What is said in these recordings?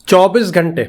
24 घंटे,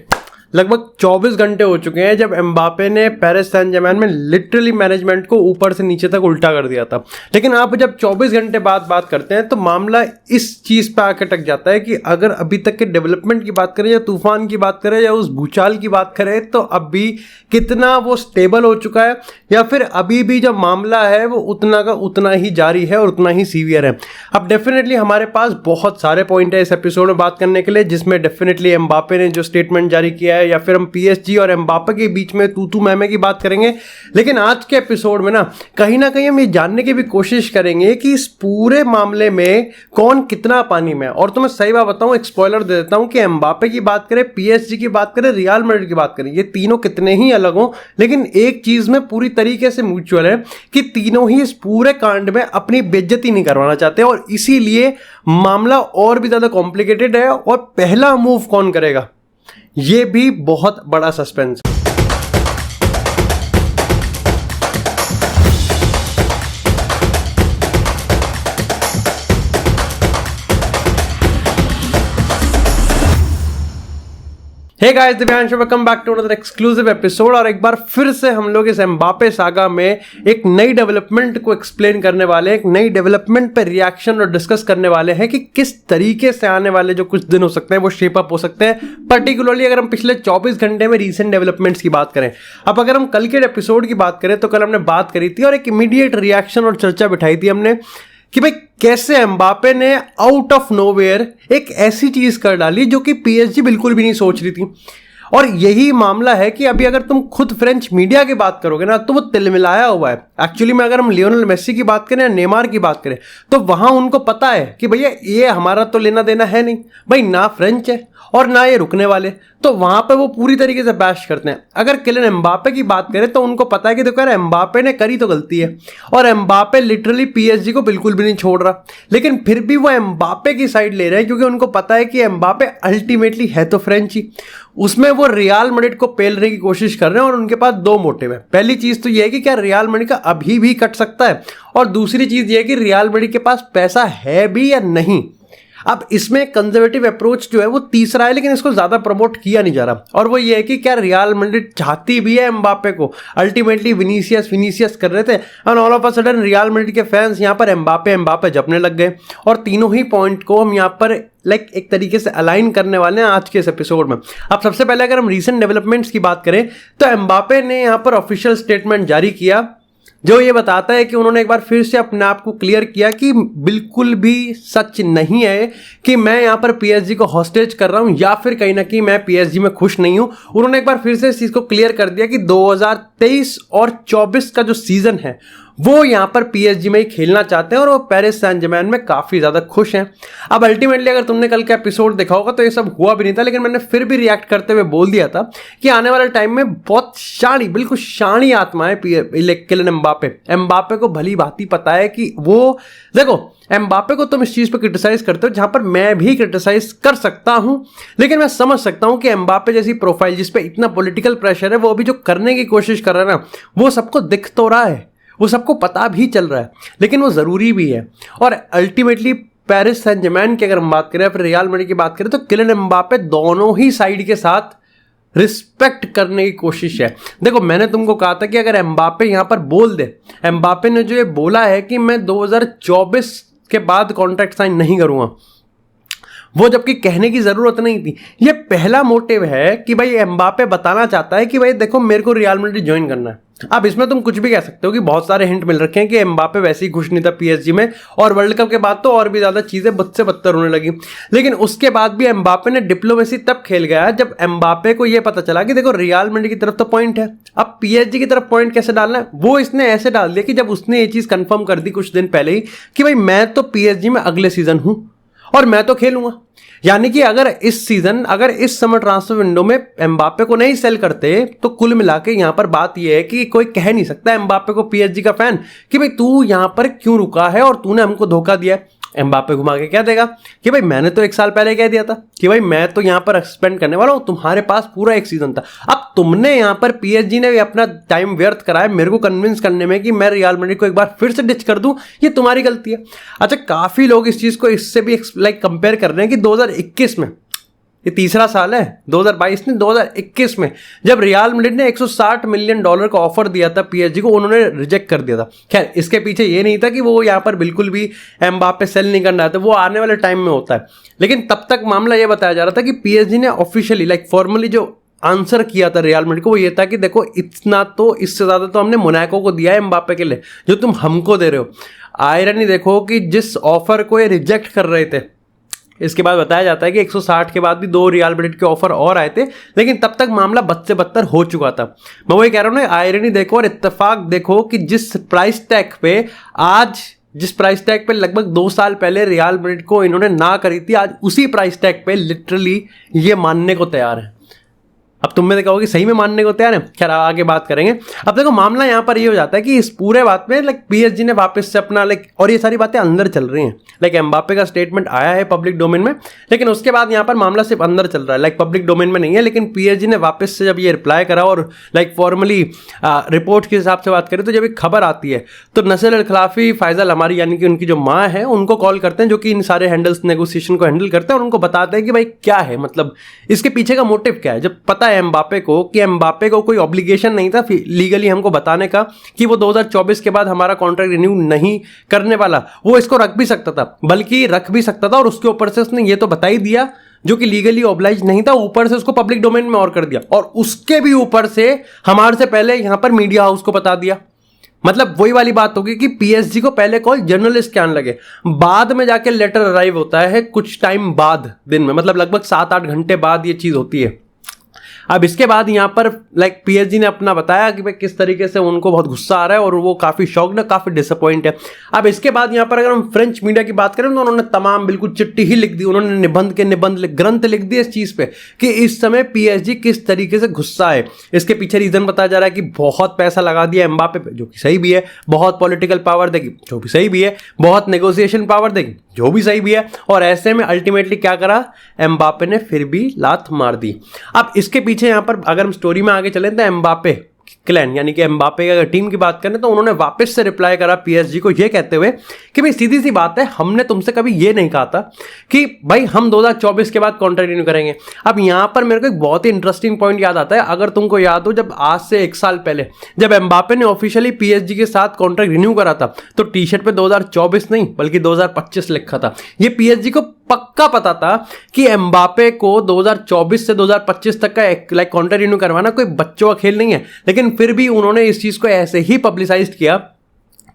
लगभग 24 घंटे हो चुके हैं जब एम्बापे ने पेरिस सैन जर्मेन में लिटरली मैनेजमेंट को ऊपर से नीचे तक उल्टा कर दिया था। लेकिन आप जब 24 घंटे बाद बात करते हैं तो मामला इस चीज़ पे आके अटक जाता है कि अगर अभी तक के डेवलपमेंट की बात करें या तूफान की बात करें या उस भूचाल की बात करें तो अभी कितना वो स्टेबल हो चुका है या फिर अभी भी जो मामला है वो उतना का उतना ही जारी है और उतना ही सीवियर है। अब डेफिनेटली हमारे पास बहुत सारे पॉइंट है इस एपिसोड में बात करने के लिए, जिसमें डेफिनेटली एम्बापे ने जो स्टेटमेंट जारी किया है या फिर हम पीएसजी और एम्बापे के बीच में तू मैं की बात करेंगे। लेकिन आज के एपिसोड में ना कहीं हम ये जानने की भी कोशिश करेंगे कि इस पूरे मामले में कौन कितना पानी में है। और तो मैं सही बात बताऊं, एक स्पॉइलर दे देता हूं कि एम्बापे की बात करें, पीएसजी की बात करें, रियल मैड्रिड की बात करें, ये तीनों कितने ही अलग हों लेकिन एक चीज में पूरी तरीके से म्यूचुअल है कि तीनों ही इस पूरे कांड में अपनी बेइज्जती नहीं करवाना चाहते और इसीलिए मामला और भी ज्यादा कॉम्प्लिकेटेड है। और पहला मूव कौन करेगा ये भी बहुत बड़ा सस्पेंस है। Hey guys, Divyansh, welcome back to another exclusive episode. और एक बार फिर से हम लोग इस एम्बापे सागा में एक नई डेवलपमेंट को एक्सप्लेन करने वाले हैं, एक नई डेवलपमेंट पे रिएक्शन और डिस्कस करने वाले हैं कि किस तरीके से आने वाले जो कुछ दिन हो सकते हैं वो शेप अप हो सकते हैं। पर्टिकुलरली अगर हम पिछले 24 घंटे में रीसेंट डेवलपमेंट्स की बात करें। अब अगर हम कल के एपिसोड की बात करें तो कल हमने बात करी थी और एक इमीडिएट रिएक्शन और चर्चा बिठाई थी हमने कि भाई कैसे एम्बापे ने आउट ऑफ नोवेयर एक ऐसी चीज कर डाली जो कि पीएसजी बिल्कुल भी नहीं सोच रही थी। और यही मामला है कि अभी अगर तुम खुद फ्रेंच मीडिया की बात करोगे ना तो वो तिलमिलाया हुआ है। एक्चुअली में अगर हम लियोनेल मेसी की बात करें या नेमार की बात करें तो वहां उनको पता है कि भैया ये हमारा तो लेना देना है नहीं भाई, ना फ्रेंच है और ना ये रुकने वाले, तो वहां पे वो पूरी तरीके से बैश करते हैं। अगर किलियन एम्बापे की बात करें तो उनको पता है कि देखो यार एम्बापे ने करी तो गलती है और एम्बापे लिटरली पीएसजी को बिल्कुल भी नहीं छोड़ रहा, लेकिन फिर भी वो एम्बापे की साइड ले रहे हैं क्योंकि उनको पता है कि एम्बापे अल्टीमेटली है तो फ्रेंच ही। उसमें वो रियल मैड्रिड को पेलने की कोशिश कर रहे हैं और उनके पास दो मोटिव है। पहली चीज तो यह है कि क्या रियल मैड्रिड का अभी भी कट सकता है, और दूसरी चीज यह है कि रियल मैड्रिड के पास पैसा है भी या नहीं। अब इसमें कंजर्वेटिव अप्रोच जो है वो तीसरा है, लेकिन इसको ज्यादा प्रमोट किया नहीं जा रहा, और वो ये है कि क्या रियल मैड्रिड चाहती भी है एम्बापे को। अल्टीमेटली विनीसियस कर रहे थे and all of a sudden real Madrid के फैंस यहाँ पर एम्बापे जपने लग गए। और तीनों ही पॉइंट को हम यहाँ पर एक तरीके से अलाइन करने वाले हैं आज के इस एपिसोड में। अब सबसे पहले अगर हम रीसेंट डेवलपमेंट्स की बात करें तो एम्बापे ने यहाँ पर ऑफिशियल स्टेटमेंट जारी किया जो ये बताता है कि उन्होंने एक बार फिर से अपने आप को क्लियर किया कि बिल्कुल भी सच नहीं है कि मैं यहाँ पर पीएसजी को हॉस्टेज कर रहा हूँ या फिर कहीं ना कहीं मैं पीएसजी में खुश नहीं हूँ। उन्होंने एक बार फिर से इस चीज़ को क्लियर कर दिया कि 2023 और 24 का जो सीजन है वो यहाँ पर पीएसजी में ही खेलना चाहते हैं और वो पेरिस सैन जर्मेन में काफ़ी ज़्यादा खुश हैं। अब अल्टीमेटली अगर तुमने कल का एपिसोड देखा होगा तो ये सब हुआ भी नहीं था, लेकिन मैंने फिर भी रिएक्ट करते हुए बोल दिया था कि आने वाले टाइम में बहुत बिल्कुल शानी आत्मा है किलियन एम्बापे को भली भांति पता है कि वो देखो एम्बापे को तुम इस चीज़ पर क्रिटिसाइज करते हो जहां पर मैं भी क्रिटिसाइज कर सकता हूं, लेकिन मैं समझ सकता हूं कि एम्बापे जैसी प्रोफाइल जिस पे इतना पॉलिटिकल प्रेशर है वो अभी जो करने की कोशिश कर रहा है ना वो सबको दिख तो रहा है, वो सबको पता भी चल रहा है, लेकिन वो ज़रूरी भी है। और अल्टीमेटली पेरिस सैन जर्मेन की अगर हम बात करें फिर रियल मैड्रिड की बात करें तो किलियन एम्बापे दोनों ही साइड के साथ रिस्पेक्ट करने की कोशिश है। देखो मैंने तुमको कहा था कि अगर एम्बापे यहाँ पर बोल दे, एम्बापे ने जो ये बोला है कि मैं 2024 के बाद कॉन्ट्रैक्ट साइन नहीं करूँगा, वो जबकि कहने की जरूरत नहीं थी। ये पहला मोटिव है कि भाई एम्बापे बताना चाहता है कि भाई देखो मेरे को रियल मैड्रिड ज्वाइन करना है। अब इसमें तुम कुछ भी कह सकते हो कि बहुत सारे हिंट मिल रखे हैं कि एम्बापे वैसे ही खुश नहीं था पीएसजी में, और वर्ल्ड कप के बाद तो और भी ज्यादा चीजें बद से बदतर होने लगी। लेकिन उसके बाद भी एम्बापे ने डिप्लोमेसी तब खेल गया जब एम्बापे को यह पता चला कि देखो रियल मैड्रिड की तरफ तो पॉइंट है, अब पीएसजी की तरफ पॉइंट कैसे डालना है वो इसने ऐसे डाल दिया कि जब उसने ये चीज कंफर्म कर दी कुछ दिन पहले ही कि भाई मैं तो पीएसजी में अगले सीजन हूं और मैं तो खेलूंगा। यानी कि अगर इस समर ट्रांसफर विंडो में एम्बापे को नहीं सेल करते तो कुल मिला के यहां पर बात यह है कि कोई कह नहीं सकता एम्बापे को पीएसजी का फैन कि भाई तू यहां पर क्यों रुका है और तूने हमको धोखा दिया है। एम्बापे घुमा के क्या देगा कि भाई मैंने तो 1 साल पहले कह दिया था कि भाई मैं तो यहां पर स्पेंड करने वाला हूं, तुम्हारे पास पूरा 1 सीजन था। अब तुमने यहां पर पीएसजी ने भी अपना टाइम व्यर्थ कराया मेरे को कन्विंस करने में कि मैं रियल मैड्रिड को एक बार फिर से डिच कर दूं, ये तुम्हारी गलती है। अच्छा, काफी लोग इस चीज को इससे भी कंपेयर कर रहे हैं कि 2021 में ये तीसरा साल है, 2022 नहीं 2021 में जब रियल मैड्रिड ने 160 मिलियन डॉलर का ऑफर दिया था पीएसजी को, उन्होंने रिजेक्ट कर दिया था। खैर इसके पीछे ये नहीं था कि वो यहाँ पर बिल्कुल भी एम्बापे सेल नहीं करना था, वो आने वाले टाइम में होता है। लेकिन तब तक मामला ये बताया जा रहा था कि पीएसजी ने ऑफिशियली फॉर्मली जो आंसर किया था रियल मैड्रिड को, वो ये था कि देखो इतना तो, इससे ज़्यादा तो हमने मोनाको को दिया है एम्बापे के लिए जो तुम हमको दे रहे हो। आयरनी देखो कि जिस ऑफर को ये रिजेक्ट कर रहे थे, इसके बाद बताया जाता है कि 160 के बाद भी 2 रियल मैड्रिड के ऑफर और आए थे, लेकिन तब तक मामला बद से बदतर हो चुका था। मैं वही कह रहा हूँ ना, आयरनी देखो और इत्तेफाक देखो कि जिस प्राइस टैग पे लगभग 2 साल पहले रियल मैड्रिड को इन्होंने ना करी थी, आज उसी प्राइस टैग पे लिटरली ये मानने को तैयार है। अब तुम में से कहोगे सही में मानने को तैयार है, खैर आगे बात करेंगे। अब देखो मामला यहाँ पर ये हो जाता है कि इस पूरे बात में पीएसजी ने वापस से अपना और ये सारी बातें अंदर चल रही हैं। एम्बापे का स्टेटमेंट आया है पब्लिक डोमेन में, लेकिन उसके बाद यहाँ पर मामला सिर्फ अंदर चल रहा है, पब्लिक डोमेन में नहीं है। लेकिन पीएसजी ने वापस से जब ये रिप्लाई करा और फॉर्मली रिपोर्ट के हिसाब से बात करें तो जब एक खबर आती है तो नसीर अल खिलाफी फैजल हमारी यानी कि उनकी जो माँ है उनको कॉल करते हैं, जो कि इन सारे नेगोशिएशन को हैंडल करते हैं, और उनको बताते हैं कि भाई क्या है, मतलब इसके पीछे का मोटिव क्या है। जब पता है एम्बापे को कोई ऑब्लिगेशन नहीं था लीगली हमको बताने का कि वो 2024 के बाद हमारा कॉन्ट्रैक्ट रिन्यू नहीं करने वाला, वो इसको रख भी सकता था, बल्कि रख भी सकता था, और उसके ऊपर से उसने ये तो बता ही दिया जो कि लीगली ऑब्लाइज नहीं था, ऊपर से उसको पब्लिक डोमेन में और कर दिया, और उसके भी ऊपर से हमारे से पहले यहां पर मीडिया हाउस को बता दिया। मतलब वही वाली बात होगी कि पीएसजी को पहले कॉल जर्नलिस्ट के आने लगे, बाद में जाके लेटर अराइव होता है कुछ टाइम बाद, दिन में, मतलब लगभग 7-8 घंटे बाद ये चीज होती है। अब इसके बाद यहाँ पर पीएसजी ने अपना बताया कि भाई किस तरीके से उनको बहुत गुस्सा आ रहा है और वो काफ़ी शॉक्ड है, काफ़ी डिसअपॉइंट है। अब इसके बाद यहाँ पर अगर हम फ्रेंच मीडिया की बात करें तो उन्होंने तमाम बिल्कुल चिट्ठी ही लिख दी, उन्होंने निबंध के निबंध ग्रंथ लिख दिए इस चीज़ पे कि इस समय पीएसजी किस तरीके से गुस्सा है। इसके पीछे रीज़न बताया जा रहा है कि बहुत पैसा लगा दिया एम्बापे पे, जो कि सही भी है, बहुत पॉलिटिकल पावर देगी, जो भी सही भी है, बहुत नेगोशिएशन पावर देगी, जो भी सही भी है, और ऐसे में अल्टीमेटली क्या करा, एम्बापे ने फिर भी लात मार दी। अब इसके पीछे यहाँ पर अगर हम स्टोरी में आगे चलें तो एम्बापे क्लैन यानी कि एम्बापे की अगर टीम की बात करें तो उन्होंने वापस से रिप्लाई करा पीएसजी को ये कहते हुए कि भाई सीधी सी बात है, हमने तुमसे कभी ये नहीं कहा था कि भाई हम 2024 के बाद कॉन्ट्रैक्ट रिन्यू करेंगे। अब यहां पर मेरे को एक बहुत ही इंटरेस्टिंग पॉइंट याद आता है, अगर तुमको याद हो जब आज से 1 साल पहले जब एम्बापे ने ऑफिशियली पीएसजी के साथ कॉन्ट्रैक्ट रिन्यू करा था तो टी शर्ट पे 2024 नहीं बल्कि 2025 लिखा था। ये पीएसजी को पक्का पता था कि एम्बापे को 2024 से 2025 तक का कॉन्ट्रैक्ट रिन्यू करवाना कोई बच्चों का खेल नहीं है, लेकिन फिर भी उन्होंने इस चीज को ऐसे ही पब्लिसाइज किया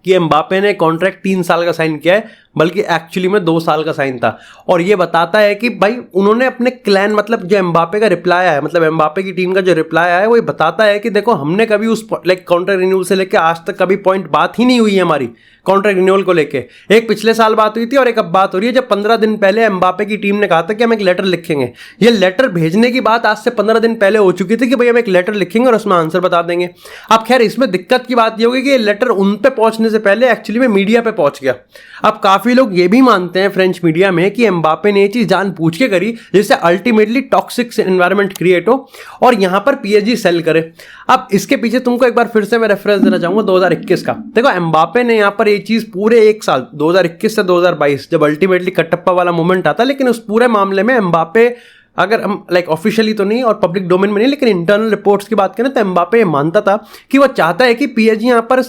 कि एम्बापे ने कॉन्ट्रैक्ट 3 साल का साइन किया है, बल्कि एक्चुअली में 2 साल का साइन था। और ये बताता है कि भाई उन्होंने अपने क्लैन, मतलब जो एम्बापे का रिप्लाई आया है, मतलब एम्बापे की टीम का जो रिप्लाई आया है, वो ये बताता है कि देखो हमने कभी उस कॉन्ट्रैक्ट रिन्यूअल से लेकर आज तक कभी पॉइंट बात ही नहीं हुई है हमारी कॉन्ट्रैक्ट रिन्यूअल को लेके। एक पिछले साल बात हुई थी और एक अब बात हो रही है, जब 15 दिन पहले एम्बापे की टीम ने कहा था कि हम एक लेटर लिखेंगे। ये लेटर भेजने की बात आज से 15 दिन पहले हो चुकी थी कि भाई हम एक लेटर लिखेंगे और उसमें आंसर बता देंगे। अब खैर इसमें दिक्कत की बात ये होगी कि ये लेटर उन पे पहुंचने से पहले एक्चुअली में मीडिया पे पहुंच गया। अब काफी लोग ये भी मानते हैं फ्रेंच मीडिया में कि एम्बापे ने ये चीज जानबूझ के करी जिससे अल्टीमेटली टॉक्सिक एनवायरनमेंट क्रिएट हो और यहां पर पीएसजी सेल करे। अब इसके पीछे तुमको एक बार फिर से मैं रेफरेंस देना चाहूंगा 2021 का। देखो एम्बापे ने यहां पर ये चीज पूरे 1 साल 2021 से 2022 जब अल्टीमेटली कटप्पा वाला मोमेंट आता, लेकिन उस पूरे मामले में एम्बापे, अगर हम ऑफिशियली तो नहीं और पब्लिक डोमेन में नहीं, लेकिन इंटरनल रिपोर्ट्स की बात करें तो एम्बापे ये मानता था कि वो चाहता है कि पीएसजी यहां पर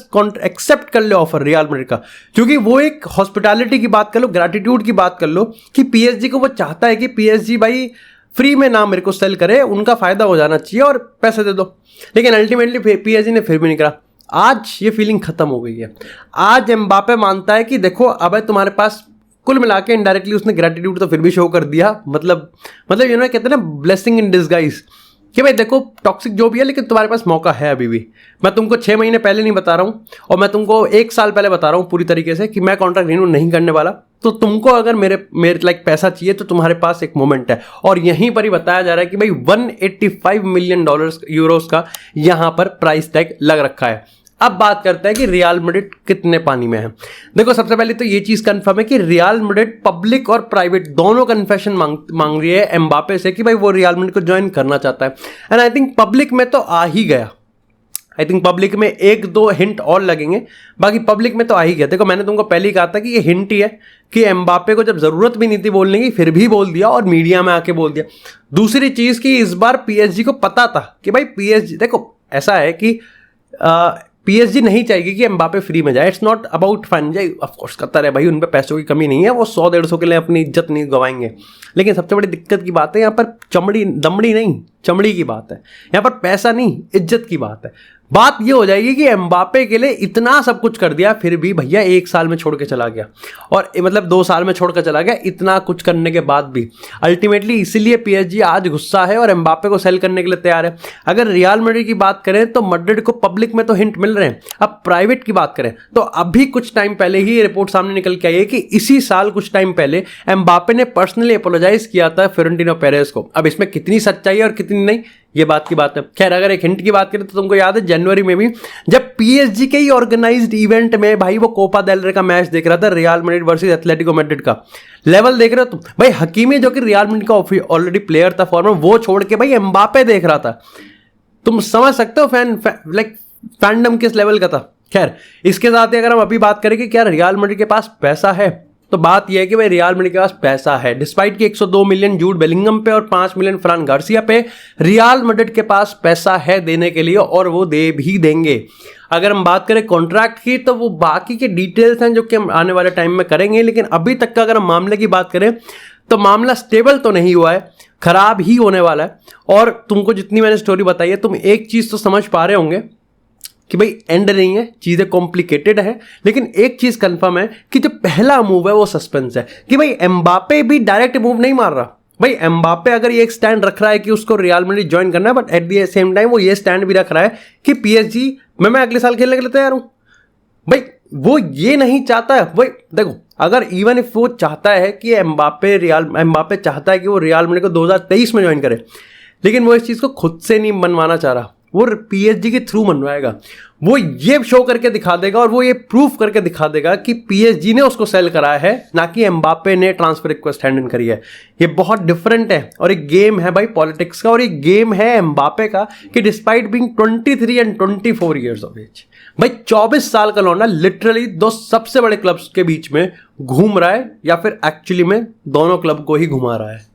एक्सेप्ट कर ले ऑफर रियल मैड्रिड का, क्योंकि वो एक हॉस्पिटैलिटी की बात कर लो, ग्रैटिट्यूड की बात कर लो कि पीएसजी को वो चाहता है कि पीएसजी भाई फ्री में ना मेरे को सेल करे, उनका फायदा हो जाना चाहिए और पैसे दे दो। लेकिन अल्टीमेटली पीएसजी ने फिर भी नहीं करा। आज ये फीलिंग खत्म हो गई है। आज एम्बापे मानता है कि देखो अब तुम्हारे पास, कुल मिला के इनडायरेक्टली उसने ग्रेटिट्यूड तो फिर भी शो कर दिया, मतलब यू नो कहते हैं ना ब्लेसिंग इन डिसगाइज, कि भाई देखो टॉक्सिक जो भी है लेकिन तुम्हारे पास मौका है अभी भी। मैं तुमको 6 महीने पहले नहीं बता रहा हूँ और मैं तुमको 1 साल पहले बता रहा हूँ पूरी तरीके से कि मैं कॉन्ट्रैक्ट रिन्यू नहीं करने वाला, तो तुमको अगर मेरे पैसा चाहिए तो तुम्हारे पास एक मोमेंट है। और यहीं पर ही बताया जा रहा है कि भाई 185 मिलियन यूरोस का यहां पर प्राइस टैग लग रखा है। अब बात करते हैं कि रियल मैड्रिड कितने पानी में है। देखो सबसे पहले तो ये चीज कंफर्म है कि रियल मैड्रिड पब्लिक और प्राइवेट दोनों कन्फेशन मांग रही है एम्बापे से कि भाई वो रियल मैड्रिड को ज्वाइन करना चाहता है। एंड आई थिंक पब्लिक में तो आ ही गया। आई थिंक पब्लिक में 1-2 हिंट और लगेंगे, बाकी पब्लिक में तो आ ही गया। देखो मैंने तुमको पहले ही कहा था कि ये हिंट ही है कि एम्बापे को जब जरूरत भी नहीं थी बोलने की फिर भी बोल दिया और मीडिया में आके बोल दिया। दूसरी चीज कि इस बार पीएसजी को पता था कि भाई पीएसजी, देखो ऐसा है कि पीएसजी नहीं चाहेगी कि एम्बापे फ्री में जाए। It's not about fun, of course Qatar है भाई, उन पे पैसों की कमी नहीं है, वो 100-150 के लिए अपनी इज्जत नहीं गवाएंगे। लेकिन सबसे बड़ी दिक्कत की बात है यहाँ पर चमड़ी दमड़ी नहीं, चमड़ी की बात है यहाँ पर, पैसा नहीं इज्जत की बात है। बात ये हो जाएगी कि एम्बापे के लिए इतना सब कुछ कर दिया फिर भी भैया 1 साल में छोड़ के चला गया, और मतलब 2 साल में छोड़ कर चला गया, इतना कुछ करने के बाद भी अल्टीमेटली इसीलिए पीएसजी आज गुस्सा है और एम्बापे को सेल करने के लिए तैयार है। अगर रियल मैड्रिड की बात करें तो मैड्रिड को पब्लिक में तो हिंट मिल रहे हैं, अब प्राइवेट की बात करें तो अभी कुछ टाइम पहले ही रिपोर्ट सामने निकल के आई है कि इसी साल कुछ टाइम पहले एम्बापे ने पर्सनली अपोलोजाइज किया था फ्लोरेंटिनो पेरेज को। अब इसमें कितनी सच्चाई है और कितनी नहीं ये बात की बात है। खैर अगर एक हिंट की बात करें तो तुमको याद है जनवरी में भी जब पीएसजी के ही ऑर्गेनाइज्ड इवेंट में भाई वो कोपा डेल रे का मैच देख रहा था, real Madrid versus Atletico Madrid का लेवल देख रहे हो तुम भाई, हकीमी जो कि रियल मैड्रिड का ऑलरेडी प्लेयर था फॉर्म में, वो छोड़ के भाई एम्बापे देख रहा था। तुम समझ सकते हो फैंडम किस लेवल का था। खैर इसके साथ ही अगर हम अभी बात करें कि क्या रियल मैड्रिड के पास पैसा है, तो बात यह है कि भाई रियल मैड्रिड के पास पैसा है। डिस्पाइट कि 102 मिलियन जूड बेलिंगम पे और 5 मिलियन फ्रान गार्सिया पे, रियल मैड्रिड के पास पैसा है देने के लिए और वो दे भी देंगे। अगर हम बात करें कॉन्ट्रैक्ट की तो वो बाकी के डिटेल्स हैं जो कि हम आने वाले टाइम में करेंगे, लेकिन अभी तक का अगर हम मामले की बात करें तो मामला स्टेबल तो नहीं हुआ है, खराब ही होने वाला है। और तुमको जितनी मैंने स्टोरी बताई है तुम एक चीज तो समझ पा रहे होंगे कि भाई एंड नहीं है, चीजें कॉम्प्लिकेटेड है, लेकिन एक चीज कंफर्म है कि जो पहला मूव है वो सस्पेंस है कि भाई एम्बापे भी डायरेक्ट मूव नहीं मार रहा। भाई एम्बापे अगर ये एक स्टैंड रख रहा है कि उसको रियल मैड्रिड ज्वाइन करना है, but at the same time वो ये स्टैंड भी रख रहा है कि पीएसजी में मैं अगले साल खेलने के लिए तैयार हूं। भाई वो ये नहीं चाहता है, भाई देखो अगर इवन इफ वो चाहता है कि एम्बापे चाहता है कि वो रियल मैड्रिड को 2023 में ज्वाइन करे, लेकिन वो इस चीज को खुद से नहीं बनवाना चाह रहा, वो पीएसजी के थ्रू बनवाएगा। वो ये शो करके दिखा देगा और वो ये प्रूफ करके दिखा देगा कि पीएसजी ने उसको सेल कराया है, ना कि एम्बापे ने ट्रांसफर रिक्वेस्ट हैंडल करी है। ये बहुत डिफरेंट है और एक गेम है भाई पॉलिटिक्स का, और एक गेम है एम्बापे का कि despite being 23 and 24 years of age, भाई 24 साल का लौंडा लिटरली 2 सबसे बड़े क्लब्स के बीच में घूम रहा है, या फिर एक्चुअली में दोनों क्लब को ही घुमा रहा है।